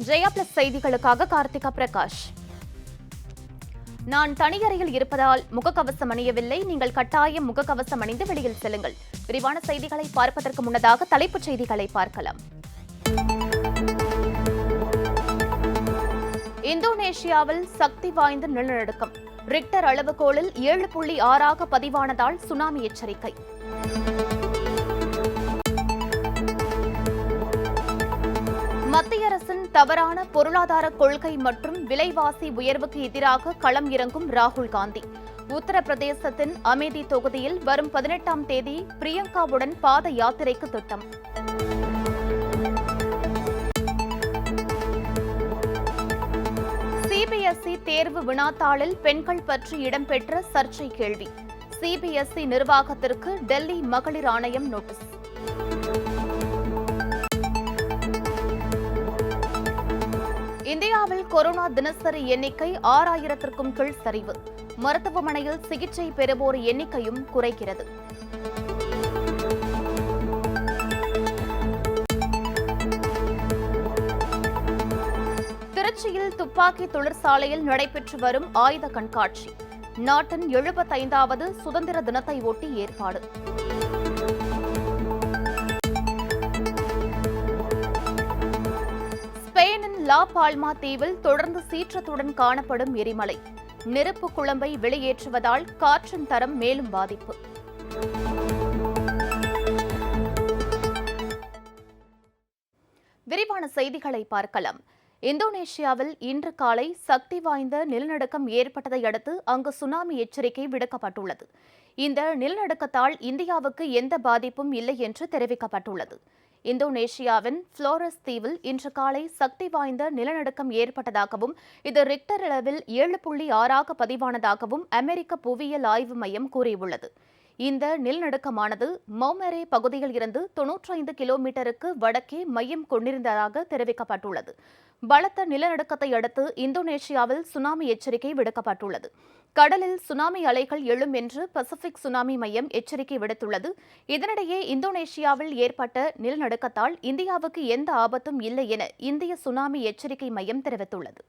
Jaya plus செய்திகளுக்காக கார்த்திகா பிரகாஷ். நான் தனியறையில் இருப்பதால் முகக்கவசம் அணியவில்லை. நீங்கள் கட்டாயம் முகக்கவசம் அணிந்து வெளியில் செல்லுங்கள். விரிவான செய்திகளை பார்ப்பதற்கு முன்னதாக தலைப்புச் செய்திகளை பார்க்கலாம். இந்தோனேஷியாவில் சக்தி வாய்ந்த நிலநடுக்கம். ரிக்டர் அளவுகோலில் 7.6 பதிவானதால் சுனாமி எச்சரிக்கை. மத்திய அரசின் தவறான பொருளாதார கொள்கை மற்றும் விலைவாசி உயர்வுக்கு எதிராக களம் இறங்கும் ராகுல் காந்தி. உத்தரப்பிரதேசத்தின் அமேதி தொகுதியில் வரும் 18ஆம் தேதி பிரியங்காவுடன் பாத யாத்திரைக்கு திட்டம். சிபிஎஸ்இ தேர்வு வினாத்தாளில் பெண்கள் பற்றி இடம்பெற்ற சர்ச்சை கேள்வி. சிபிஎஸ்இ நிர்வாகத்திற்கு டெல்லி மகளிர் ஆணையம் நோட்டீஸ். இந்தியாவில் கொரோனா தினசரி எண்ணிக்கை 6000க்கும் கீழ் சரிவு. மருத்துவமனையில் சிகிச்சை பெறுவோர் எண்ணிக்கையும் குறைகிறது. திருச்சியில் துப்பாக்கி தொழிற்சாலையில் நடைபெற்று வரும் ஆயுத கண்காட்சி. நாட்டின் 75வது சுதந்திர தினத்தை ஒட்டி ஏற்பாடு. ஸ்பெயினின் லா பால்மா தீவில் தொடர்ந்து சீற்றத்துடன் காணப்படும் எரிமலை. நெருப்பு குழம்பை வெளியேற்றுவதால் காற்றின் தரம் மேலும் பாதிப்பு. விரிவான செய்திகளை பார்க்கலாம். இந்தோனேஷியாவில் இன்று காலை சக்தி வாய்ந்த நிலநடுக்கம் ஏற்பட்டதை அடுத்து அங்கு சுனாமி எச்சரிக்கை விடுக்கப்பட்டுள்ளது. இந்த நிலநடுக்கத்தால் இந்தியாவுக்கு எந்த பாதிப்பும் இல்லை என்று தெரிவிக்கப்பட்டுள்ளது. இந்தோனேஷியாவின் புளோரஸ் தீவில் இன்று காலை சக்தி வாய்ந்த நிலநடுக்கம் ஏற்பட்டதாகவும் இது ரிக்டர் அளவில் 7.6 பதிவானதாகவும் அமெரிக்க புவியியல் ஆய்வு மையம் கூறியுள்ளது. இந்த நிலநடுக்கமானது மௌமெரே பகுதியில் இருந்து 95 கிலோமீட்டருக்கு வடக்கே மையம் கொண்டிருந்ததாக தெரிவிக்கப்பட்டுள்ளது. பலத்த நிலநடுக்கத்தை அடுத்து இந்தோனேஷியாவில் சுனாமி எச்சரிக்கை விடுக்கப்பட்டுள்ளது. கடலில் சுனாமி அலைகள் எழும் என்று பசிபிக் சுனாமி மையம் எச்சரிக்கை விடுத்துள்ளது. இதனிடையே இந்தோனேஷியாவில் ஏற்பட்ட நிலநடுக்கத்தால் இந்தியாவுக்கு எந்த ஆபத்தும் இல்லை என இந்திய சுனாமி எச்சரிக்கை மையம் தெரிவித்துள்ளது.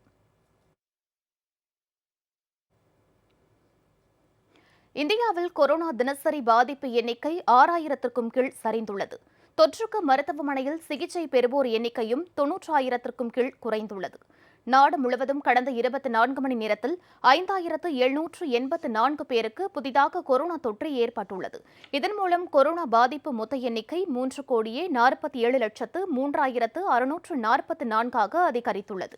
இந்தியாவில் கொரோனா தினசரி பாதிப்பு எண்ணிக்கை 6000க்கும் கீழ் சரிந்துள்ளது. தொற்றுக்கு மருத்துவமனையில் சிகிச்சை பெறுவோர் எண்ணிக்கையும் 90,000க்கும் கீழ் குறைந்துள்ளது. நாடு முழுவதும் கடந்த 24 மணி நேரத்தில் 5784 பேருக்கு புதிதாக கொரோனா தொற்று ஏற்பட்டுள்ளது. இதன் மூலம் கொரோனா பாதிப்பு மொத்த எண்ணிக்கை 3,47,03,644 அதிகரித்துள்ளது.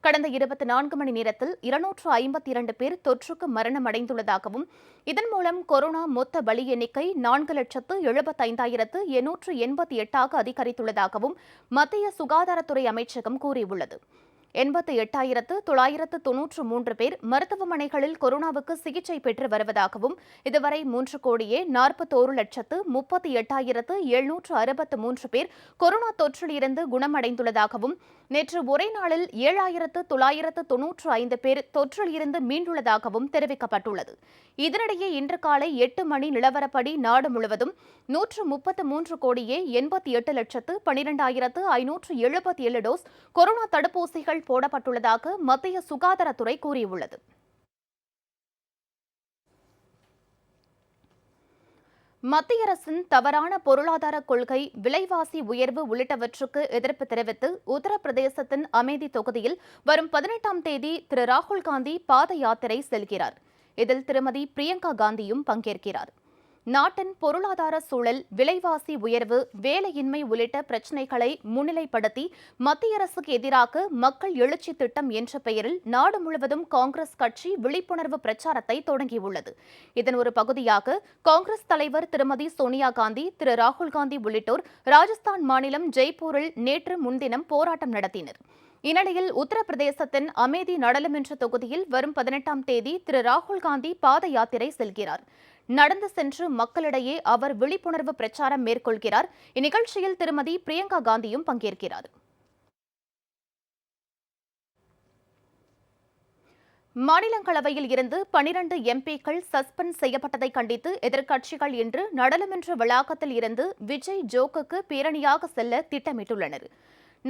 கடந்த 24 மணி நேரத்தில் 252 பேர் தொற்றுக்கு மரணமடைந்துள்ளதாகவும் இதன் மூலம் கொரோனா மொத்த பலி எண்ணிக்கை 4,75,888 அதிகரித்துள்ளதாகவும் மத்திய சுகாதாரத்துறை அமைச்சகம் கூறியுள்ளது. 88,993 பேர் மருத்துவமனைகளில் கொரோனாவுக்கு சிகிச்சை பெற்று வருவதாகவும் இதுவரை 3,41,38,763 பேர் கொரோனா தொற்றில் இருந்து குணமடைந்துள்ளதாகவும் நேற்று ஒரே நாளில் 7,995 பேர் தொற்றில் இருந்து மீண்டுள்ளதாகவும் தெரிவிக்கப்பட்டுள்ளது. இதனிடையே இன்று காலை 8 மணி நிலவரப்படி நாடு முழுவதும் 133,88,12,577 டோஸ் கொரோனா தடுப்பூசிகள் போடப்பட்டுள்ளதாக மத்திய சுகாதாரத்துறை கூறியுள்ளது. மத்திய அரசின் தவறான பொருளாதார கொள்கை, விலைவாசி உயர்வு உள்ளிட்டவற்றுக்கு எதிர்ப்பு தெரிவித்து உத்தரப்பிரதேசத்தின் அமேதி தொகுதியில் வரும் 18ஆம் தேதி திரு ராகுல் காந்தி பாத யாத்திரை செல்கிறார். இதில் திருமதி பிரியங்கா காந்தியும் பங்கேற்கிறார். நாட்டின் பொருளாதார சூழல், விலைவாசி உயர்வு, வேலையின்மை உள்ளிட்ட பிரச்சினைகளை முன்னிலைப்படுத்தி மத்திய அரசுக்கு எதிராக மக்கள் எழுச்சி திட்டம் என்ற பெயரில் நாடு முழுவதும் காங்கிரஸ் கட்சி விழிப்புணர்வு பிரச்சாரத்தை தொடங்கியுள்ளது. இதன் ஒரு பகுதியாக காங்கிரஸ் தலைவர் திருமதி சோனியா காந்தி, திரு ராகுல் காந்தி உள்ளிட்டோர் ராஜஸ்தான் மாநிலம் ஜெய்ப்பூரில் நேற்று முன்தினம் போராட்டம் நடத்தினர். இந்நிலையில் உத்தரப்பிரதேசத்தின் அமேதி நாடாளுமன்ற தொகுதியில் வரும் 18ஆம் தேதி திரு ராகுல் காந்தி பாத யாத்திரை செல்கிறார். நடந்து சென்று மக்களிடையே அவர் விழிப்புணர்வு பிரச்சாரம் மேற்கொள்கிறார். இந்நிகழ்ச்சியில் திருமதி பிரியங்கா காந்தியும் பங்கேற்கிறார். மாநிலங்களவையில் இருந்து 12 எம்பிக்கள் சஸ்பெண்ட் செய்யப்பட்டதை கண்டித்து எதிர்க்கட்சிகள் இன்று நாடாளுமன்ற வளாகத்தில் இருந்து விஜய் ஜோக்குக்கு பேரணியாக செல்ல திட்டமிட்டுள்ளனர்.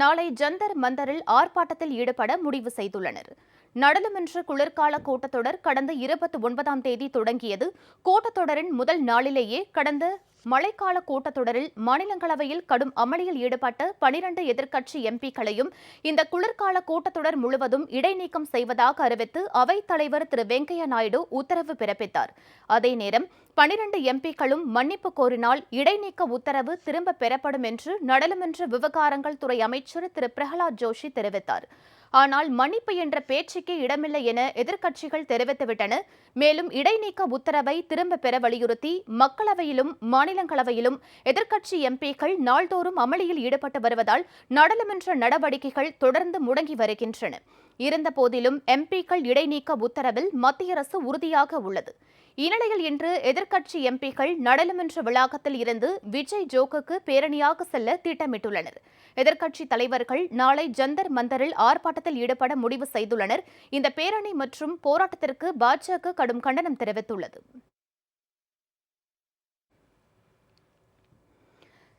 நாளை ஜந்தர் மந்தரில் ஆர்ப்பாட்டத்தில் ஈடுபட முடிவு செய்துள்ளனர். நாடாளுமன்ற குளிர்கால கூட்டத்தொடர் கடந்த 29ஆம் தேதி தொடங்கியது. கூட்டத்தொடரின் முதல் நாளிலேயே கடந்த மழைக்கால கூட்டத்தொடரில் மாநிலங்களவையில் கடும் அமளியில் ஈடுபட்ட 12 எதிர்க்கட்சி எம்பிக்களையும் இந்த குளிர்கால கூட்டத்தொடர் முழுவதும் இடைநீக்கம் செய்வதாக அறிவித்து அவைத் தலைவர் திரு வெங்கையா நாயுடு உத்தரவு பிறப்பித்தார். அதே நேரம் 12 எம்பிக்களும் மன்னிப்பு கோரினால் இடைநீக்க உத்தரவு திரும்ப பெறப்படும் என்று நாடாளுமன்ற விவகாரங்கள் துறை அமைச்சர் திரு பிரகலாத் ஜோஷி தெரிவித்தார். ஆனால் மன்னிப்பு என்ற பேச்சுக்கே இடமில்லை என எதிர்க்கட்சிகள் தெரிவித்துவிட்டன. மேலும் இடைநீக்க உத்தரவை திரும்ப பெற வலியுறுத்தி மக்களவையிலும் மாநிலங்களவையிலும் எதிர்க்கட்சி எம்பிக்கள் நாள்தோறும் அமளியில் ஈடுபட்டு வருவதால் நாடாளுமன்ற நடவடிக்கைகள் தொடர்ந்து முடங்கி வருகின்றன. இருந்தபோதிலும் எம்பிக்கள் இடைநீக்க உத்தரவில் மத்திய அரசு உறுதியாக உள்ளது. இந்நிலையில் இன்று எதிர்க்கட்சி எம்பிக்கள் நாடாளுமன்ற வளாகத்தில் இருந்து விஜய் ஜோக்குக்கு பேரணியாக செல்ல திட்டமிட்டுள்ளனர். எதிர்க்கட்சித் தலைவர்கள் நாளை ஜந்தர் மந்தரில் ஆர்ப்பாட்டத்தில் ஈடுபட முடிவு செய்துள்ளனர். இந்த பேரணி மற்றும் போராட்டத்திற்கு பாஜக கடும் கண்டனம் தெரிவித்துள்ளது.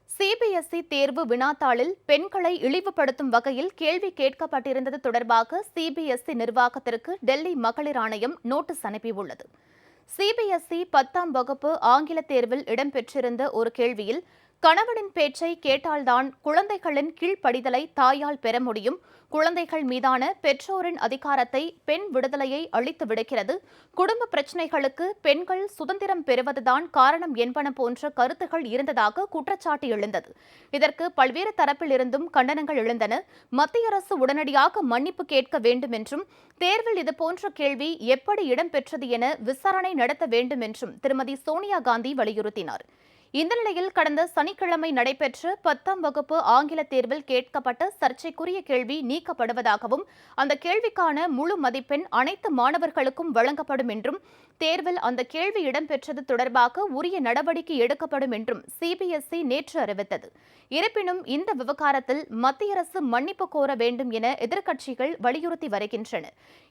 சிபிஎஸ்இ தேர்வு வினாத்தாளில் பெண்களை இழிவுபடுத்தும் வகையில் கேள்வி கேட்கப்பட்டிருந்தது தொடர்பாக சிபிஎஸ்இ நிர்வாகத்திற்கு டெல்லி மகளிர் ஆணையம் நோட்டீஸ் அனுப்பியுள்ளது. சிபிஎஸ்இ 10ஆம் வகுப்பு ஆங்கில தேர்வில் இடம்பெற்றிருந்த ஒரு கேள்வியில் கணவனின் பேச்சை கேட்டால்தான் குழந்தைகளின் கீழ்ப்படிதலை தாயால் பெற முடியும், குழந்தைகள் மீதான பெற்றோரின் அதிகாரத்தை பெண் விடுதலையை அளித்து விடுகிறது, குடும்ப பிரச்சினைகளுக்கு பெண்கள் சுதந்திரம் பெறுவதுதான் காரணம் என்பன போன்ற கருத்துகள் இருந்ததாக குற்றச்சாட்டு எழுந்தது. இதற்கு பல்வேறு தரப்பில் இருந்தும் கண்டனங்கள் எழுந்தன. மத்திய அரசு உடனடியாக மன்னிப்பு கேட்க வேண்டும் என்றும் தேர்வில் இதுபோன்ற கேள்வி எப்படி இடம்பெற்றது என விசாரணை நடத்த வேண்டும் என்றும் திருமதி சோனியா காந்தி வலியுறுத்தினார். இந்த நிலையில் கடந்த சனிக்கிழமை நடைபெற்ற 10ஆம் வகுப்பு ஆங்கில தேர்வில் கேட்கப்பட்ட சர்ச்சைக்குரிய கேள்வி நீக்கப்படுவதாகவும் அந்த கேள்விக்கான முழு மதிப்பெண் அனைத்து மாணவர்களுக்கும் வழங்கப்படும் என்றும் தேர்வில் அந்த கேள்வி இடம்பெற்றது தொடர்பாக உரிய நடவடிக்கை எடுக்கப்படும் என்றும் சிபிஎஸ்இ நேற்று அறிவித்தது. இருப்பினும் இந்த விவகாரத்தில் மத்திய அரசு மன்னிப்பு கோர வேண்டும் என எதிர்க்கட்சிகள் வலியுறுத்தி வருகின்றன.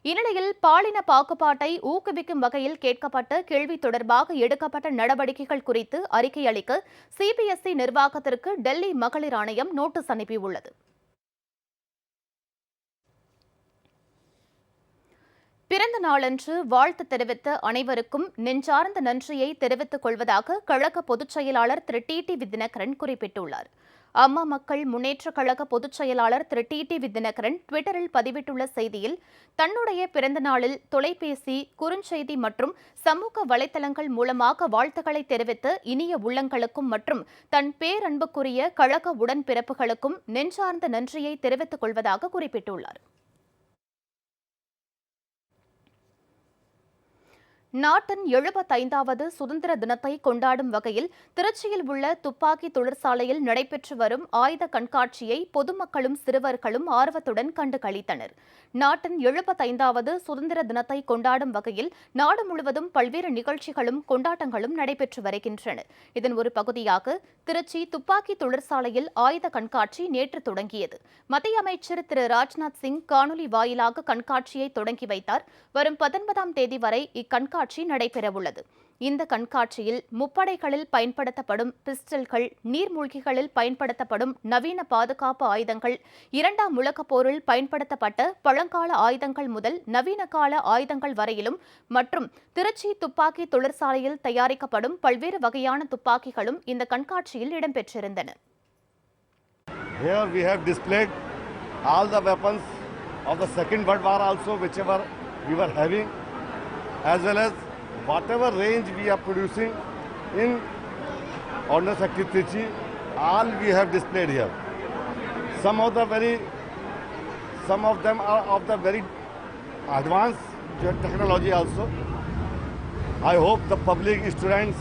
இந்நிலையில் பாலின பாகுபாட்டை ஊக்குவிக்கும் வகையில் கேட்கப்பட்ட கேள்வி தொடர்பாக எடுக்கப்பட்ட நடவடிக்கைகள் குறித்து அறிக்கை அளிக்க சிபிஎஸ்இ நிர்வாகத்திற்கு டெல்லி மகளிர் ஆணையம் நோட்டீஸ் அனுப்பியுள்ளது. பிறந்த நாளன்று வாழ்த்து தெரிவித்த அனைவருக்கும் நெஞ்சார்ந்த நன்றியை தெரிவித்துக் கொள்வதாக கழக பொதுச் செயலாளர் திரு டிடிவி தினகரன் குறிப்பிட்டுள்ளார். அம்மா மக்கள் முன்னேற்றக் கழக பொதுச் செயலாளர் திரு டிடிவி தினகரன் ட்விட்டரில் பதிவிட்டுள்ள செய்தியில் தன்னுடைய பிறந்த நாளில் தொலைபேசி, குறுஞ்செய்தி மற்றும் சமூக வலைதளங்கள் மூலமாக வாழ்த்துக்களை தெரிவித்த இனிய உள்ளங்களுக்கும் மற்றும் தன் பேரன்புக்குரிய கழக உடன்பிறப்புகளுக்கும் நெஞ்சார்ந்த நன்றியை தெரிவித்துக் கொள்வதாக குறிப்பிட்டுள்ளார். நாட்டின் 75வது சுதந்திர தினத்தை கொண்டாடும் வகையில் திருச்சியில் உள்ள துப்பாக்கி தொழிற்சாலையில் நடைபெற்று வரும் ஆயுத கண்காட்சியை பொதுமக்களும் சிறுவர்களும் ஆர்வத்துடன் கண்டு களித்தனர். நாட்டின் 75வது சுதந்திர தினத்தை கொண்டாடும் வகையில் நாடு முழுவதும் பல்வேறு நிகழ்ச்சிகளும் கொண்டாட்டங்களும் நடைபெற்று வருகின்றன. இதன் ஒரு பகுதியாக திருச்சி துப்பாக்கி தொழிற்சாலையில் ஆயுத கண்காட்சி நேற்று தொடங்கியது. மத்திய அமைச்சர் திரு ராஜ்நாத் சிங் காணொலி வாயிலாக கண்காட்சியை தொடங்கி வைத்தார். வரும் 19ஆம் தேதி வரை இக்கண்காட்சி நடைபெறவுள்ளது. இந்த கண்காட்சியில் முப்படைகளில் பயன்படுத்தப்படும் பிஸ்டல்கள், நீர்மூழ்கிகளில் பயன்படுத்தப்படும் நவீன பாதுகாப்பு ஆயுதங்கள், 2ஆம் உலகப் போரில் பயன்படுத்தப்பட்ட பழங்கால ஆயுதங்கள் முதல் நவீன கால ஆயுதங்கள் வரையிலும் மற்றும் திருச்சி துப்பாக்கி தொழிற்சாலையில் தயாரிக்கப்படும் பல்வேறு வகையான துப்பாக்கிகளும் இந்த கண்காட்சியில் இடம்பெற்றிருந்தன. Here we have displayed all the weapons of the Second World War also, whichever we were having, as well as whatever range we are producing in Ordnance Factory Trichy, all we have displayed here. Some of them are of the very advanced technology also. I hope the public, students,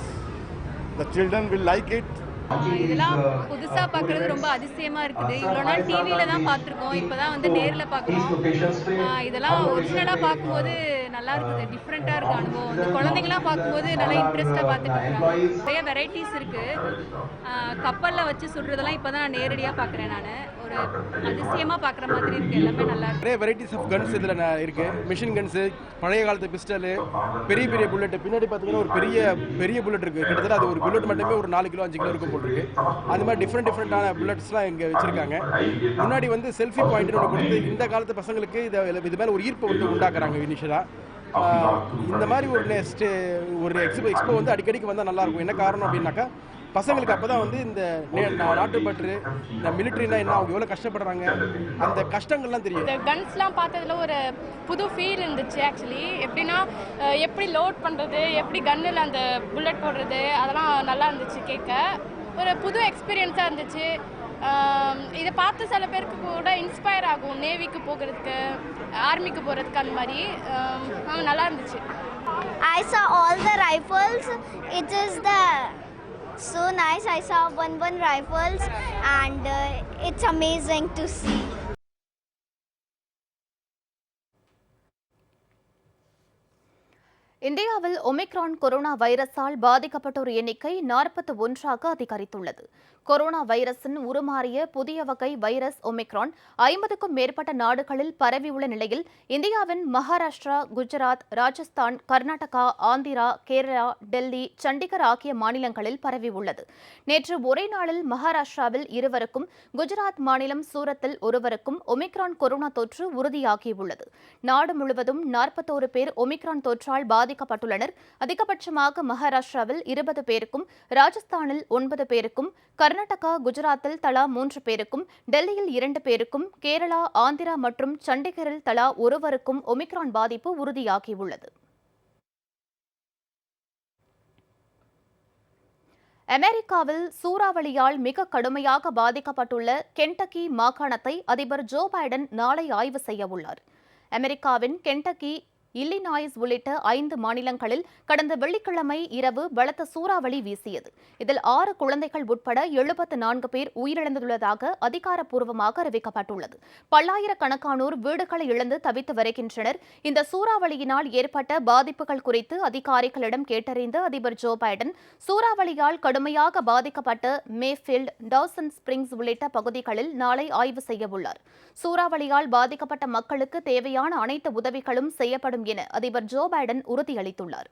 the children will like it. இதெல்லாம் புதுசா பார்க்கறது ரொம்ப அதிசயமா இருக்குது. இவ்வளோ நாள் டிவியில தான் பார்த்துருக்கோம், இப்போதான் வந்து நேரில் பார்க்குறோம். இதெல்லாம் ஒரிஜினலாக பார்க்கும்போது நல்லா இருக்குது, டிஃப்ரெண்ட்டாக இருக்குது அனுபவம். இந்த குழந்தைங்களாம் பார்க்கும்போது நல்லா இன்ட்ரெஸ்ட்டாக பார்த்துட்டு இருக்காங்க. நிறைய வெரைட்டிஸ் இருக்குது. கப்பலில் வச்சு சுடுறதெல்லாம் இப்போ தான் நேரடியாக பார்க்குறேன் நான். ஒரு இருக்கு, அதிசயமா பார்க்குற மாதிரி இருக்கு, எல்லாமே நல்லா இருக்கு. நிறைய வெரைட்டிஸ் ஆஃப் கன்ஸ் இதில் இருக்கு. மிஷின் கன்ஸு, பழைய காலத்து பிஸ்டலு, பெரிய பெரிய புல்லட். பின்னாடி பார்த்தீங்கன்னா ஒரு பெரிய புல்லட் இருக்கு. கிட்டத்தட்ட அது ஒரு புல்லட் மட்டுமே ஒரு 4 கிலோ 5 கிலோ இருக்கும் போட்டிருக்கு. அந்த மாதிரி டிஃப்ரெண்டான புல்லட்ஸ்லாம் இங்கே வச்சிருக்காங்க. முன்னாடி வந்து செல்ஃபி பாயிண்ட்னு ஒன்று கொடுத்து இந்த காலத்து பசங்களுக்கு இது மேலே ஒரு ஈர்ப்பை வந்து உண்டாக்குறாங்க இனிஷியலாக. இந்த மாதிரி ஒரு எக்ஸ்போ வந்து அடிக்கடிக்கு வந்தால் நல்லாயிருக்கும். என்ன காரணம் அப்படின்னாக்கா, பசங்களுக்கு அப்போ தான் வந்து இந்த நாட்டுப்பற்று, இந்த மிலிட்ரினா என்ன, அவங்க எவ்வளோ கஷ்டப்படுறாங்க, அந்த கஷ்டங்கள்லாம் தெரியும். இந்த கன்ஸ்லாம் பார்த்ததுல ஒரு புது ஃபீல் இருந்துச்சு. ஆக்சுவலி எப்படின்னா, எப்படி லோட் பண்ணுறது, எப்படி கன்னில் அந்த புல்லட் போடுறது, அதெல்லாம் நல்லா இருந்துச்சு. கேட்க ஒரு புது எக்ஸ்பீரியன்ஸாக இருந்துச்சு. இதை பார்த்து சில பேருக்கு கூட இன்ஸ்பயர் ஆகும், நேவிக்கு போகிறதுக்கு, ஆர்மிக்கு போகிறதுக்கு. அந்த மாதிரி நல்லா இருந்துச்சு. I saw all the rifles. It is so nice. I saw one rifles and it's amazing to see. இந்தியாவில் ஒமிக்ரான் கொரோனா வைரஸால் பாதிக்கப்பட்டோர் எண்ணிக்கை 41ஆக அதிகரித்துள்ளது. கொரோனா வைரஸின் உருமாறிய புதிய வகை வைரஸ் ஒமிக்ரான் 50க்கும் மேற்பட்ட நாடுகளில் பரவியுள்ள நிலையில் இந்தியாவின் மகாராஷ்டிரா, குஜராத், ராஜஸ்தான், கர்நாடகா, ஆந்திரா, கேரளா, டெல்லி, சண்டிகர் ஆகிய மாநிலங்களில் பரவியுள்ளது. நேற்று ஒரே நாளில் மகாராஷ்டிராவில் 2 குஜராத் மாநிலம் சூரத்தில் 1 ஒமிக்ரான் கொரோனா தொற்று உறுதியாகியுள்ளது. நாடு முழுவதும் 41 பேர் ஒமிக்ரான் தொற்றால் பாதிக்கப்பட்டுள்ளனர். அதிகபட்சமாக மகாராஷ்டிராவில் 20 பேருக்கும், ராஜஸ்தானில் 9 பேருக்கும், கர்நாடகா, குஜராத்தில் தலா 3 பேருக்கும், டெல்லியில் 2 பேருக்கும், கேரளா, ஆந்திரா மற்றும் சண்டிகரில் தலா 1 ஒமிக்ரான் பாதிப்பு உறுதியாகியுள்ளது. அமெரிக்காவில் சூறாவளியால் மிக கடுமையாக பாதிக்கப்பட்டுள்ள கென்டக்கி மாகாணத்தை அதிபர் ஜோ பைடன் நாளை ஆய்வு செய்ய உள்ளார். அமெரிக்காவின் கென்டக்கி, இல்லினாய்ஸ் உள்ளிட்ட 5 மாநிலங்களில் கடந்த வெள்ளிக்கிழமை இரவு பலத்த சூறாவளி வீசியது. இதில் 6 குழந்தைகள் உட்பட 74 பேர் உயிரிழந்துள்ளதாக அதிகாரப்பூர்வமாக அறிவிக்கப்பட்டுள்ளது. பல்லாயிரக்கணக்கானோர் வீடுகளை இழந்து தவித்து வருகின்றனர். இந்த சூறாவளியினால் ஏற்பட்ட பாதிப்புகள் குறித்து அதிகாரிகளிடம் கேட்டறிந்த அதிபர் ஜோ பைடன், சூறாவளியால் கடுமையாக பாதிக்கப்பட்ட மேஃபீல்ட், டவுசன் ஸ்பிரிங்ஸ் உள்ளிட்ட பகுதிகளில் நாளை ஆய்வு செய்யவுள்ளார். சூறாவளியால் பாதிக்கப்பட்ட மக்களுக்கு தேவையான அனைத்து உதவிகளும் செய்யப்படும் என அதிபர் ஜோ பைடன் உறுதியளித்துள்ளார்.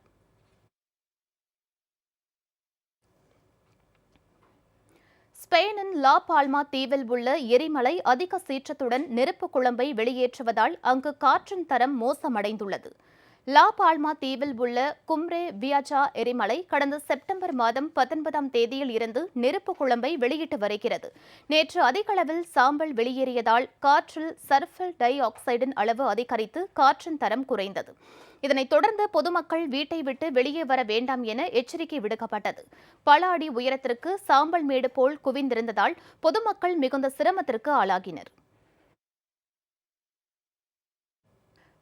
ஸ்பெயினின் லா பால்மா தீவில் உள்ள எரிமலை அதிக சீற்றத்துடன் நெருப்பு குழம்பை வெளியேற்றுவதால் அங்கு காற்றின் தரம் மோசமடைந்துள்ளது. லா பால்மா தீவில் உள்ள கும்ரே வியாஜா எரிமலை கடந்த செப்டம்பர் மாதம் 19ஆம் தேதியில் இருந்து நெருப்பு குழம்பை வெளியிட்டு வருகிறது. நேற்று அதிகளவில் சாம்பல் வெளியேறியதால் காற்றில் சல்பர் டை ஆக்சைடின் அளவு அதிகரித்து காற்றின் தரம் குறைந்தது. இதனைத் தொடர்ந்து பொதுமக்கள் வீட்டை விட்டு வெளியே வர வேண்டாம் என எச்சரிக்கை விடுக்கப்பட்டது. பல அடி உயரத்திற்கு சாம்பல் மேடு போல் குவிந்திருந்ததால் பொதுமக்கள் மிகுந்த சிரமத்திற்கு ஆளாகினர்.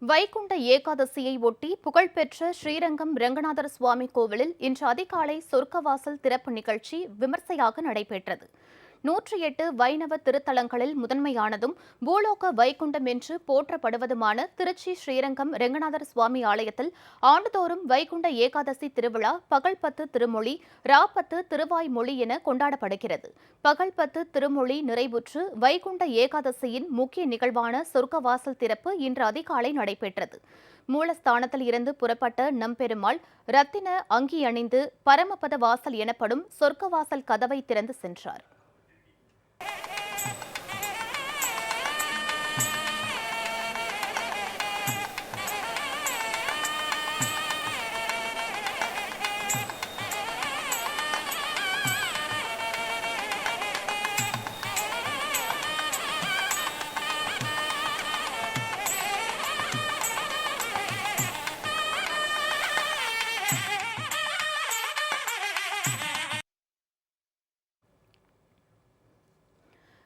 வைகுண்ட ஏகாதசியை ஒட்டி புகழ்பெற்ற ஸ்ரீரங்கம் ரெங்கநாதர் சுவாமி கோவிலில் இன்று அதிகாலை சொர்க்கவாசல் திறப்பு நிகழ்ச்சி விமர்சையாக நடைபெற்றது. 108 வைணவ திருத்தலங்களில் முதன்மையானதும் பூலோக வைகுண்டம் என்று போற்றப்படுவதுமான திருச்சி ஸ்ரீரங்கம் ரெங்கநாதர் சுவாமி ஆலயத்தில் ஆண்டுதோறும் வைகுண்ட ஏகாதசி திருவிழா பகல் 10 திருமொழி, ரா 10 திருவாய்மொழி என கொண்டாடப்படுகிறது. பகல் 10 திருமொழி நிறைவுற்று வைகுண்ட ஏகாதசியின் முக்கிய நிகழ்வான சொர்க்கவாசல் திறப்பு இன்று அதிகாலை நடைபெற்றது. மூலஸ்தானத்தில் இருந்து புறப்பட்ட நம்பெருமாள் ரத்தின அங்கி அணிந்து பரமபத வாசல் எனப்படும் சொர்க்கவாசல் கதவை திறந்து சென்றார்.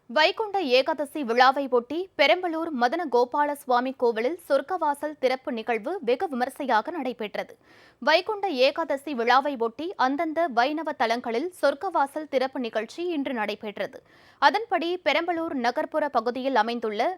வைகுண்ட ஏகாதசி விழாவை ஒட்டி பெரம்பலூர் மதன கோபால சுவாமி கோவிலில் சொர்க்கவாசல் திறப்பு நிகழ்வு வெகு விமர்சையாக நடைபெற்றது. வைகுண்ட ஏகாதசி விழாவை ஒட்டி அந்தந்த வைணவ தலங்களில் சொர்க்கவாசல் திறப்பு நிகழ்ச்சி இன்று நடைபெற்றது. அதன்படி பெரம்பலூர் நகர்ப்புற பகுதியில் அமைந்துள்ள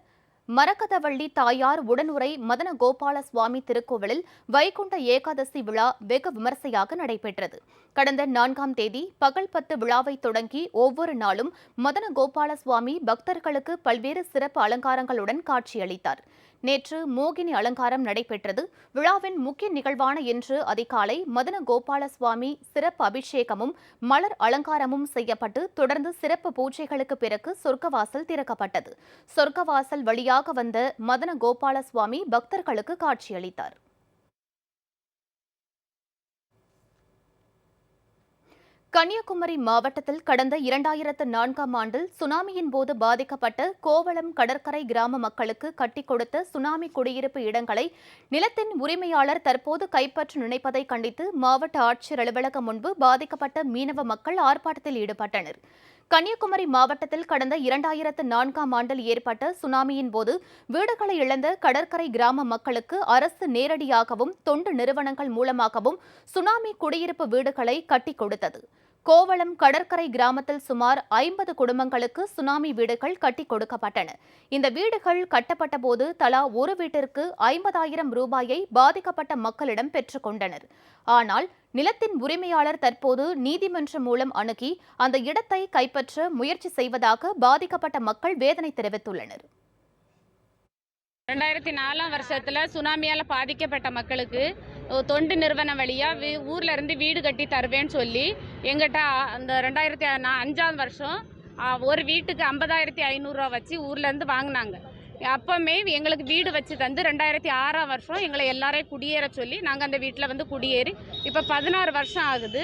மரகதவள்ளி தாயார் உடனுறை மதன கோபால சுவாமி திருக்கோவிலில் வைகுண்ட ஏகாதசி விழா வெகு விமரிசையாக நடைபெற்றது. கடந்த 4ஆம் தேதி பகல் 10 விழாவை தொடங்கி ஒவ்வொரு நாளும் மதன கோபால சுவாமி பக்தர்களுக்கு பல்வேறு சிறப்பு அலங்காரங்களுடன் காட்சியளித்தார். நேற்று மோகினி அலங்காரம் நடைபெற்றது. விழாவின் முக்கிய நிகழ்வான இன்று அதிகாலை மதன கோபால சுவாமி சிறப்பு அபிஷேகமும் மலர் அலங்காரமும் செய்யப்பட்டு தொடர்ந்து சிறப்பு பூஜைகளுக்கு பிறகு சொர்க்கவாசல் திறக்கப்பட்டது. சொர்க்கவாசல் வழியாக வந்த மதன கோபால சுவாமி பக்தர்களுக்கு காட்சியளித்தார். கன்னியாகுமரி மாவட்டத்தில் கடந்த 2004ஆம் ஆண்டில் சுனாமியின் போது பாதிக்கப்பட்ட கோவளம் கடற்கரை கிராம மக்களுக்கு கட்டிக் கொடுத்த சுனாமி குடியிருப்பு இடங்களை நிலத்தின் உரிமையாளர் தற்போது கைப்பற்ற நினைப்பதை கண்டித்து மாவட்ட ஆட்சியர் அலுவலகம் முன்பு பாதிக்கப்பட்ட மீனவ மக்கள் ஆர்ப்பாட்டத்தில் ஈடுபட்டனர். கன்னியாகுமரி மாவட்டத்தில் கடந்த 2004ஆம் ஆண்டில் ஏற்பட்ட சுனாமியின் போது வீடுகளை இழந்த கடற்கரை கிராம மக்களுக்கு அரசு நேரடியாகவும் தொண்டு நிறுவனங்கள் மூலமாகவும் சுனாமி குடியிருப்பு வீடுகளை கட்டிக் கொடுத்தது. கோவளம் கடற்கரை கிராமத்தில் சுமார் 50 குடும்பங்களுக்கு சுனாமி வீடுகள் கட்டிக் கொடுக்கப்பட்டன. இந்த வீடுகள் கட்டப்பட்ட போது தலா ஒரு வீட்டிற்கு 50,000 ரூபாயை பாதிக்கப்பட்ட மக்களிடம் பெற்றுக் கொண்டனர். ஆனால் நிலத்தின் உரிமையாளர் தற்போது நீதிமன்றம் மூலம் அணுகி அந்த இடத்தை கைப்பற்ற முயற்சி செய்வதாக பாதிக்கப்பட்ட மக்கள் வேதனை தெரிவித்துள்ளனர். 2004ஆம் வருஷத்துல சுனாமியால பாதிக்கப்பட்ட மக்களுக்கு தொண்டு நிறுவனம் வழியா ஊர்ல இருந்து வீடு கட்டி தருவேன்னு சொல்லி எங்கிட்ட அந்த 2005ஆம் வருஷம் ஒரு வீட்டுக்கு 50,500 ரூபா வச்சு ஊர்ல இருந்து வாங்கினாங்க. அப்பவுமே எங்களுக்கு வீடு வச்சு தந்து 2006ஆம் வருஷம் எங்களை எல்லாரையும் குடியேற சொல்லி நாங்கள் அந்த வீட்டில் வந்து குடியேறி இப்போ 16 வருஷம் ஆகுது.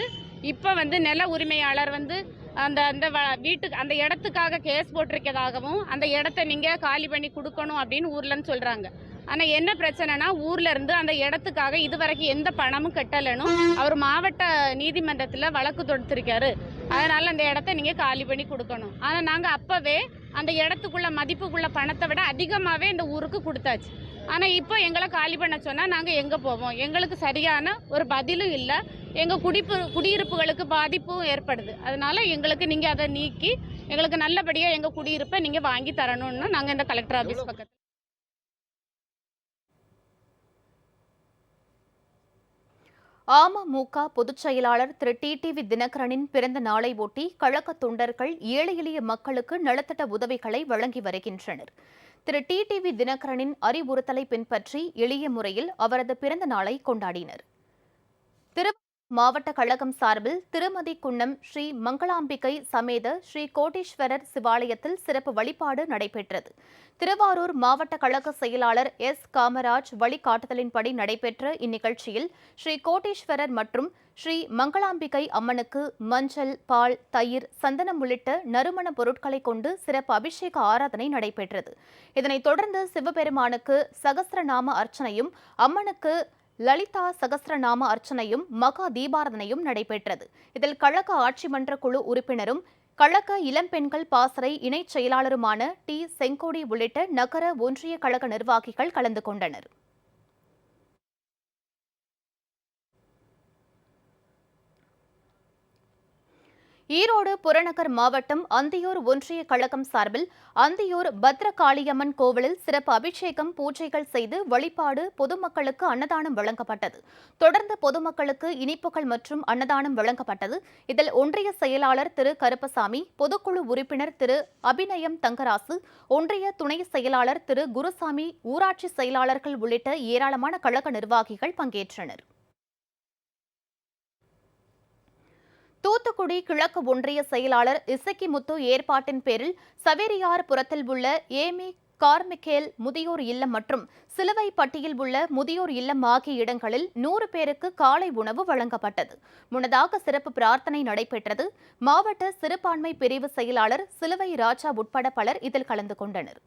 இப்போ வந்து நில உரிமையாளர் வந்து அந்த அந்த வீட்டுக்கு அந்த இடத்துக்காக கேஸ் போட்டிருக்கதாகவும் அந்த இடத்த நீங்கள் காலி பண்ணி கொடுக்கணும் அப்படின்னு ஊர்லன்னு சொல்கிறாங்க. ஆனால் என்ன பிரச்சனைனா ஊர்ல இருந்து அந்த இடத்துக்காக இதுவரைக்கும் எந்த பணமும் கட்டலனும் அவர் மாவட்ட நீதிமன்றத்தில் வழக்கு தொடுத்திருக்காரு. அதனால அந்த இடத்த நீங்கள் காலி பண்ணி கொடுக்கணும். ஆனால் நாங்கள் அப்போவே அந்த இடத்துக்குள்ள மதிப்புக்குள்ள பணத்தை விட அதிகமாகவே இந்த ஊருக்கு கொடுத்தாச்சு. ஆனால் இப்போ எங்களை காலி பண்ண சொன்னால் நாங்கள் எங்கே போவோம்? எங்களுக்கு சரியான ஒரு பதிலும் இல்லை. எங்கள் குடியிருப்புகளுக்கு பாதிப்பும் ஏற்படுது. அதனால எங்களுக்கு நீங்கள் அதை நீக்கி எங்களுக்கு நல்லபடியாக எங்கள் குடியிருப்பை நீங்கள் வாங்கி தரணும்னு நாங்கள் இந்த கலெக்டர் ஆஃபீஸ் பக்கத்தில். அமமுக பொதுச் செயலாளர் திரு டிடிவி தினகரனின் பிறந்த நாளை ஒட்டி கழக தொண்டர்கள் ஏழை எளிய மக்களுக்கு நலத்திட்ட உதவிகளை வழங்கி வருகின்றனர். திரு டிடிவி தினகரனின் அறிவுறுத்தலை பின்பற்றி எளிய முறையில் அவரது பிறந்த நாளை கொண்டாடினர். மாவட்ட கழகம் சார்பில் திருமதி குன்னம் ஸ்ரீ மங்களாம்பிகை சமேத ஸ்ரீ கோட்டீஸ்வரர் சிவாலயத்தில் சிறப்பு வழிபாடு நடைபெற்றது. திருவாரூர் மாவட்ட கழக செயலாளர் எஸ் காமராஜ் வழிகாட்டுதலின்படி நடைபெற்ற இந்நிகழ்ச்சியில் ஸ்ரீ கோட்டீஸ்வரர் மற்றும் ஸ்ரீ மங்களாம்பிகை அம்மனுக்கு மஞ்சள், பால், தயிர், சந்தனம் உள்ளிட்ட நறுமண பொருட்களை கொண்டு சிறப்பு அபிஷேக ஆராதனை நடைபெற்றது. இதனைத் தொடர்ந்து சிவபெருமானுக்கு சகஸ்ரநாம அர்ச்சனையும் அம்மனுக்கு லலிதா சகஸ்ரநாம அர்ச்சனையும் மகா தீபாராதனையும் நடைபெற்றது. இதில் கழக ஆட்சி மன்ற குழு உறுப்பினரும் கழக இளம்பெண்கள் பாசறை இணைச் செயலாளருமான டி செங்கோடி உள்ளிட்ட நகர ஒன்றிய கழக நிர்வாகிகள் கலந்து கொண்டனர். ஈரோடு புறநகர் மாவட்டம் அந்தியூர் ஒன்றிய கழகம் சார்பில் அந்தியூர் பத்ரகாளியம்மன் கோவிலில் சிறப்பு அபிஷேகம், பூஜைகள் செய்து வழிபாடு, பொதுமக்களுக்கு அன்னதானம் வழங்கப்பட்டது. தொடர்ந்து பொதுமக்களுக்கு இனிப்புகள் மற்றும் அன்னதானம் வழங்கப்பட்டது. இதில் ஒன்றிய செயலாளர் திரு கருப்பசாமி, பொதுக்குழு உறுப்பினர் திரு அபிநயம் தங்கராசு, ஒன்றிய துணை செயலாளர் திரு குருசாமி, ஊராட்சி செயலாளர்கள் உள்ளிட்ட ஏராளமான கழக நிர்வாகிகள் பங்கேற்றனர். தூத்துக்குடி கிழக்கு ஒன்றிய செயலாளர் இசக்கிமுத்து ஏற்பாட்டின் பேரில் சவேரியார்புரத்தில் உள்ள ஏமி கார்மிகேல் முதியோர் இல்லம் மற்றும் சிலுவைப்பட்டியில் உள்ள முதியோர் இல்லம் ஆகிய இடங்களில் 100 பேருக்கு காலை உணவு வழங்கப்பட்டது. முன்னதாக சிறப்பு பிரார்த்தனை நடைபெற்றது. மாவட்ட சிறுபான்மை பிரிவு செயலாளர் சிலுவை ராஜா உட்பட பலர் இதில் கலந்து கொண்டனர்.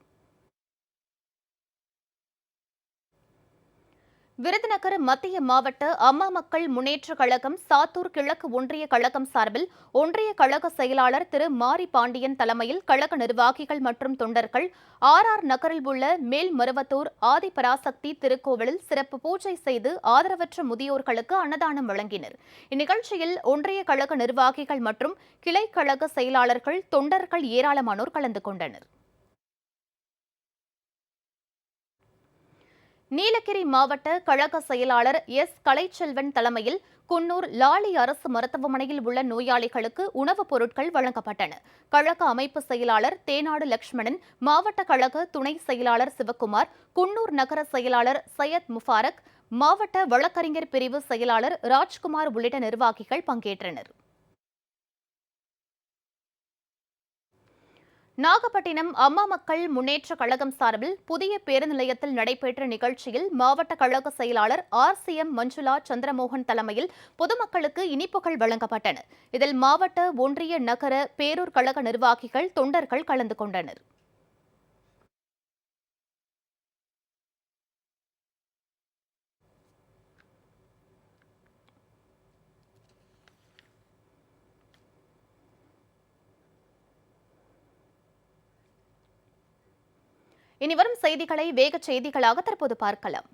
விருதுநகர் மத்திய மாவட்ட அம்மா மக்கள் முன்னேற்ற கழகம் சாத்தூர் கிழக்கு ஒன்றிய கழகம் சார்பில் ஒன்றிய கழக செயலாளர் திரு மாரி பாண்டியன் தலைமையில் கழக நிர்வாகிகள் மற்றும் தொண்டர்கள் RR நகரில் உள்ள மேல்மருவத்தூர் ஆதிபராசக்தி திருக்கோவிலில் சிறப்பு பூஜை செய்து ஆதரவற்ற முதியோர்களுக்கு அன்னதானம் வழங்கினர். இந்நிகழ்ச்சியில் ஒன்றிய கழக நிர்வாகிகள் மற்றும் கிளை கழக செயலாளர்கள், தொண்டர்கள் ஏராளமானோர் கலந்து கொண்டனர். நீலகிரி மாவட்ட கழக செயலாளர் எஸ் கலைச்செல்வன் தலைமையில் குன்னூர் லாலி அரசு மருத்துவமனையில் உள்ள நோயாளிகளுக்கு உணவுப் பொருட்கள் வழங்கப்பட்டன. கழக அமைப்பு செயலாளர் தேனாடு லட்சுமணன், மாவட்ட கழக துணை செயலாளர் சிவக்குமார், குன்னூர் நகர செயலாளர் சையத் முபாரக், மாவட்ட வழக்கறிஞர் பிரிவு செயலாளர் ராஜ்குமார் உள்ளிட்ட நிர்வாகிகள் பங்கேற்றனர். நாகப்பட்டினம் அம்மா மக்கள் முன்னேற்ற கழகம் சார்பில் புதிய பேருந்து நிலையத்தில் நடைபெற்ற நிகழ்ச்சியில் மாவட்ட கழக செயலாளர் RCM மஞ்சுளா சந்திரமோகன் தலைமையில் பொதுமக்களுக்கு இனிப்புகள் வழங்கப்பட்டன. இதில் மாவட்ட, ஒன்றிய, நகர, பேரூர் கழக நிர்வாகிகள், தொண்டர்கள் கலந்து கொண்டனர். இனிவரும் செய்திகளை வேகச் செய்திகளாக தற்போது பார்க்கலாம்.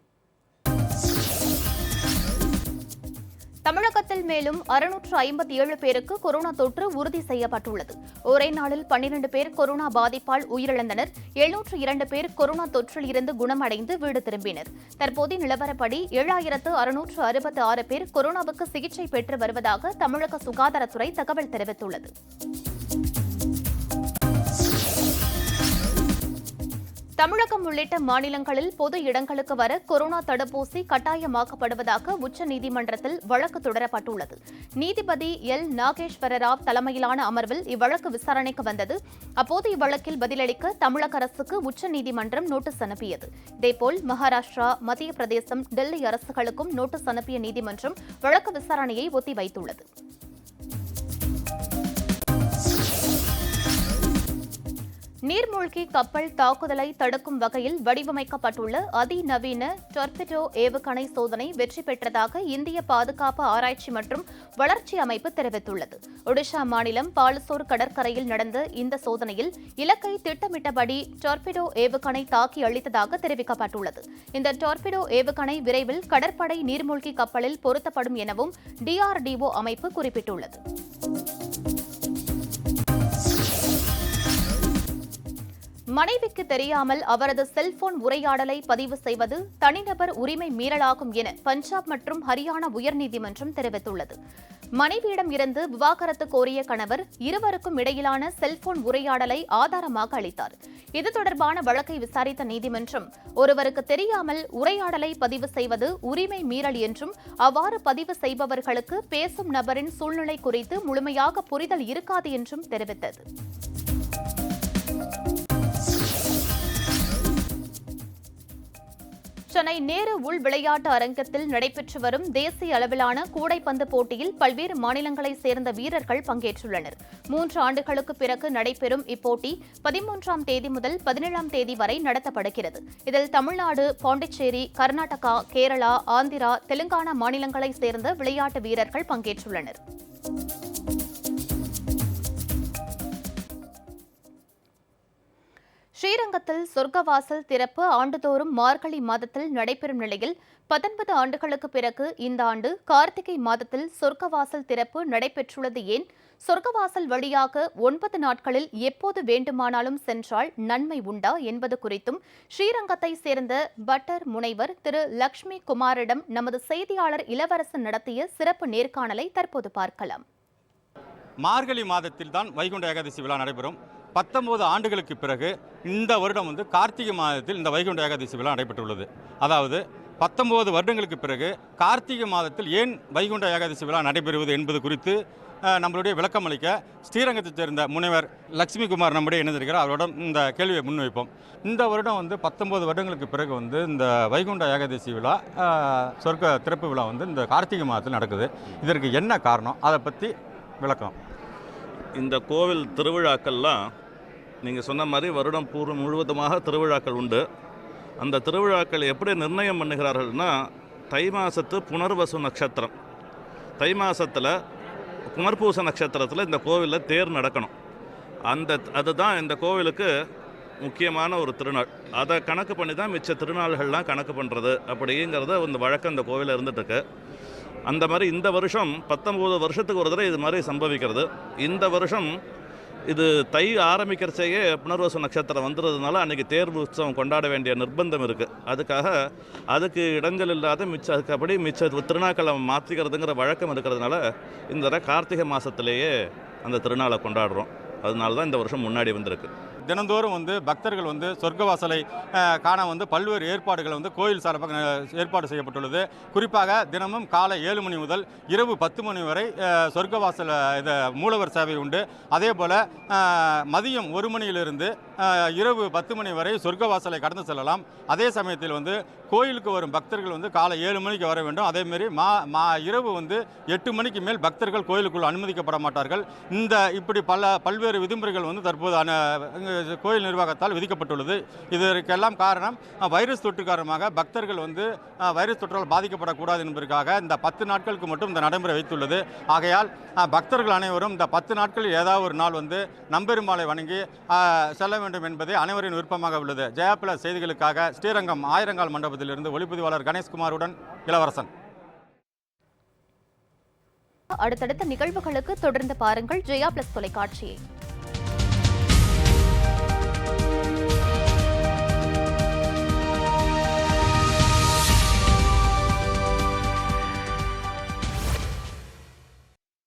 தமிழகத்தில் மேலும் 657 பேருக்கு கொரோனா தொற்று உறுதி செய்யப்பட்டுள்ளது. ஒரே நாளில் 12 பேர் கொரோனா பாதிப்பால் உயிரிழந்தனர். 702 பேர் கொரோனா தொற்றில் இருந்து குணமடைந்து வீடு திரும்பினர். தற்போதைய நிலவரப்படி 7666 பேர் கொரோனாவுக்கு சிகிச்சை பெற்று வருவதாக தமிழக சுகாதாரத்துறை தகவல் தெரிவித்துள்ளது. தமிழகம் உள்ளிட்ட மாநிலங்களில் பொது இடங்களுக்கு வர கொரோனா தடுப்பூசி கட்டாயமாக்கப்படுவதாக உச்சநீதிமன்றத்தில் வழக்கு தொடரப்பட்டுள்ளது. நீதிபதி எல் நாகேஸ்வர ராவ் தலைமையிலான அமர்வில் இவ்வழக்கு விசாரணைக்கு வந்தது. அப்போது இவ்வழக்கில் பதிலளிக்க தமிழக அரசுக்கு உச்சநீதிமன்றம் நோட்டீஸ் அனுப்பியது. இதேபோல் மகாராஷ்டிரா, மத்திய பிரதேசம், டெல்லி அரசுகளுக்கும் நோட்டீஸ் அனுப்பிய நீதிமன்றம் வழக்கு விசாரணையை ஒத்திவைத்துள்ளது. நீர்மூழ்கி கப்பல் தாக்குதலை தடுக்கும் வகையில் வடிவமைக்கப்பட்டுள்ள அதிநவீன டொர்பிடோ ஏவுகணை சோதனை வெற்றி பெற்றதாக இந்திய பாதுகாப்பு ஆராய்ச்சி மற்றும் வளர்ச்சி அமைப்பு தெரிவித்துள்ளது. ஒடிஷா மாநிலம் பாலசோர் கடற்கரையில் நடந்த இந்த சோதனையில் இலக்கை திட்டமிட்டபடி டொர்பிடோ ஏவுகணை தாக்கி அளித்ததாக தெரிவிக்கப்பட்டுள்ளது. இந்த டொர்பிடோ ஏவுகணை விரைவில் கடற்படை நீர்மூழ்கி கப்பலில் பொருத்தப்படும் எனவும் DRDO அமைப்பு குறிப்பிட்டுள்ளது. மனைவிக்கு தெரியாமல் அவரது செல்போன் உரையாடலை பதிவு செய்வது தனிநபர் உரிமை மீறலாகும் என பஞ்சாப் மற்றும் ஹரியானா உயர்நீதிமன்றம் தெரிவித்துள்ளது. மனைவியிடம் இருந்து விவாகரத்து கோரிய கணவர் இருவருக்கும் இடையிலான செல்போன் உரையாடலை ஆதாரமாக அளித்தார். இது தொடர்பான வழக்கை விசாரித்த நீதிமன்றம், ஒருவருக்கு தெரியாமல் உரையாடலை பதிவு செய்வது உரிமை மீறல் என்றும், அவ்வாறு பதிவு செய்பவர்களுக்கு பேசும் நபரின் சூழ்நிலை குறித்து முழுமையாக புரிதல் இருக்காது என்றும் தெரிவித்தது. சென்னை நேரு உள் விளையாட்டு அரங்கத்தில் நடைபெற்று வரும் தேசிய அளவிலான கூடைப்பந்து போட்டியில் பல்வேறு மாநிலங்களைச் சேர்ந்த வீரர்கள் பங்கேற்றுள்ளனர். 3 ஆண்டுகளுக்கு பிறகு நடைபெறும் இப்போட்டி 13ஆம் தேதி முதல் 17ஆம் தேதி வரை நடத்தப்படுகிறது. இதில் தமிழ்நாடு, பாண்டிச்சேரி, கர்நாடகா, கேரளா, ஆந்திரா, தெலுங்கானா மாநிலங்களைச் சேர்ந்த விளையாட்டு வீரர்கள் பங்கேற்றுள்ளனர். ஸ்ரீரங்கத்தில் சொர்க்கவாசல் திறப்பு ஆண்டுதோறும் மார்கழி மாதத்தில் நடைபெறும் நிலையில் 19 ஆண்டுகளுக்கு பிறகு இந்த ஆண்டு கார்த்திகை மாதத்தில் சொர்க்கவாசல் திறப்பு நடைபெற்றுள்ளது ஏன்? சொர்க்கவாசல் வழியாக 9 நாட்களில் எப்போது வேண்டுமானாலும் சென்றால் நன்மை உண்டா என்பது குறித்தும் ஸ்ரீரங்கத்தை சேர்ந்த பட்டர் முனைவர் திரு லட்சுமி குமாரிடம் நமது செய்தியாளர் இளவரசன் நடத்திய சிறப்பு நேர்காணலை தற்போது பார்க்கலாம். மார்கழி மாதத்தில் தான் வைகுண்ட ஏகாதசி விழா நடைபெறும். 19 ஆண்டுகளுக்கு பிறகு இந்த வருடம் கார்த்திகை மாதத்தில் இந்த வைகுண்ட ஏகாதசி விழா நடைபெற்றுள்ளது. அதாவது 19 வருடங்களுக்கு பிறகு கார்த்திகை மாதத்தில் ஏன் வைகுண்ட ஏகாதசி விழா நடைபெறுவது என்பது குறித்து நம்மளுடைய விளக்கம் அளிக்க ஸ்ரீரங்கத்தைச் சேர்ந்த முனைவர் லட்சுமி குமார் நம்முடைய இணைந்திருக்கிறார். அவரிடம் இந்த கேள்வியை முன்வைப்போம். இந்த வருடம் 19 வருடங்களுக்கு பிறகு இந்த வைகுண்ட ஏகாதசி விழா, சொர்க்க திறப்பு விழா இந்த கார்த்திகை மாதத்தில் நடக்குது. இதற்கு என்ன காரணம்? அதை பற்றி விளக்கம். இந்த கோவில் திருவிழாக்கள்லாம் நீங்கள் சொன்ன மாதிரி வருடம் முழுவதுமாக திருவிழாக்கள் உண்டு. அந்த திருவிழாக்கள் எப்படி நிர்ணயம் பண்ணுகிறார்கள்னா, தை மாதத்து புனர்வசு நட்சத்திரம், தை மாதத்தில் புனர்பூச நட்சத்திரத்தில் இந்த கோவிலில் தேர் நடக்கணும். அதுதான் இந்த கோவிலுக்கு முக்கியமான ஒரு திருநாள். அதை கணக்கு பண்ணி தான் மிச்ச திருநாள்கள்லாம் கணக்கு பண்ணுறது அப்படிங்கிறத இந்த வழக்கம் இந்த கோவிலில் இருந்துகிட்ருக்கு. அந்த மாதிரி இந்த வருஷம் 19 வருஷத்துக்கு ஒரு தடவை இது மாதிரி சம்பவிக்கிறது. இந்த வருஷம் இது தை ஆரம்பிக்கிறச்சேயே புனர்வசு நட்சத்திரம் வந்துடுறதுனால அன்றைக்கி தேர் உற்சவம் கொண்டாட வேண்டிய நிர்பந்தம் இருக்குது. அதுக்கு இடைஞ்சல் இல்லாத அதுக்கப்படி மிச்ச திருநாட்களை மாற்றிக்கிறதுங்கிற வழக்கம் இருக்கிறதுனால இந்த தடவை கார்த்திகை மாதத்துலேயே அந்த திருநாளை கொண்டாடுறோம். அதனால தான் இந்த வருஷம் முன்னாடி வந்திருக்கு. தினந்தோறும் வந்து பக்தர்கள் வந்து சொர்க்கவாசலை காண வந்து பல்வேறு ஏற்பாடுகள் வந்து கோயில் சார்பாக ஏற்பாடு செய்யப்பட்டுள்ளது. குறிப்பாக தினமும் காலை 7 மணி முதல் இரவு 10 மணி வரை சொர்க்கவாசல் மூலவர் சேவை உண்டு. அதே போல் மதியம் 1 மணியிலிருந்து இரவு 10 மணி வரை சொர்க்கவாசலை கடந்து செல்லலாம். அதே சமயத்தில் வந்து கோயிலுக்கு வரும் பக்தர்கள் வந்து காலை 7 மணிக்கு வர வேண்டும். அதேமாரி இரவு வந்து 8 மணிக்கு மேல் பக்தர்கள் கோயிலுக்குள் அனுமதிக்கப்பட மாட்டார்கள். இப்படி பல்வேறு விதிமுறைகள் வந்து தற்போது கோயில் நிர்வாகத்தால் விதிக்கப்பட்டுள்ளது. இதற்கெல்லாம் காரணம் வைரஸ் தொற்று காரணமாக பக்தர்கள் வந்து வைரஸ் தொற்றால் பாதிக்கப்படக்கூடாது என்பதற்காக இந்த 10 நாட்களுக்கு மட்டும் இந்த நடைமுறை வைத்துள்ளது. ஆகையால் பக்தர்கள் அனைவரும் இந்த 10 நாட்களில் ஏதாவது ஒரு நாள் வந்து நம்பெருமாளை வணங்கி செல்ல வேண்டும் என்பதே அனைவரின் விருப்பமாக உள்ளது. ஜெயா பிளஸ் செய்திகளுக்காக ஸ்ரீரங்கம் ஆயிரங்கால் மண்டபத்திலிருந்து ஒளிப்பதிவாளர் கணேஷ்குமாருடன் இளவரசன். அடுத்தடுத்த நிகழ்வுகளுக்கு தொடர்ந்து பாருங்கள் ஜெயா பிளஸ் தொலைக்காட்சியை.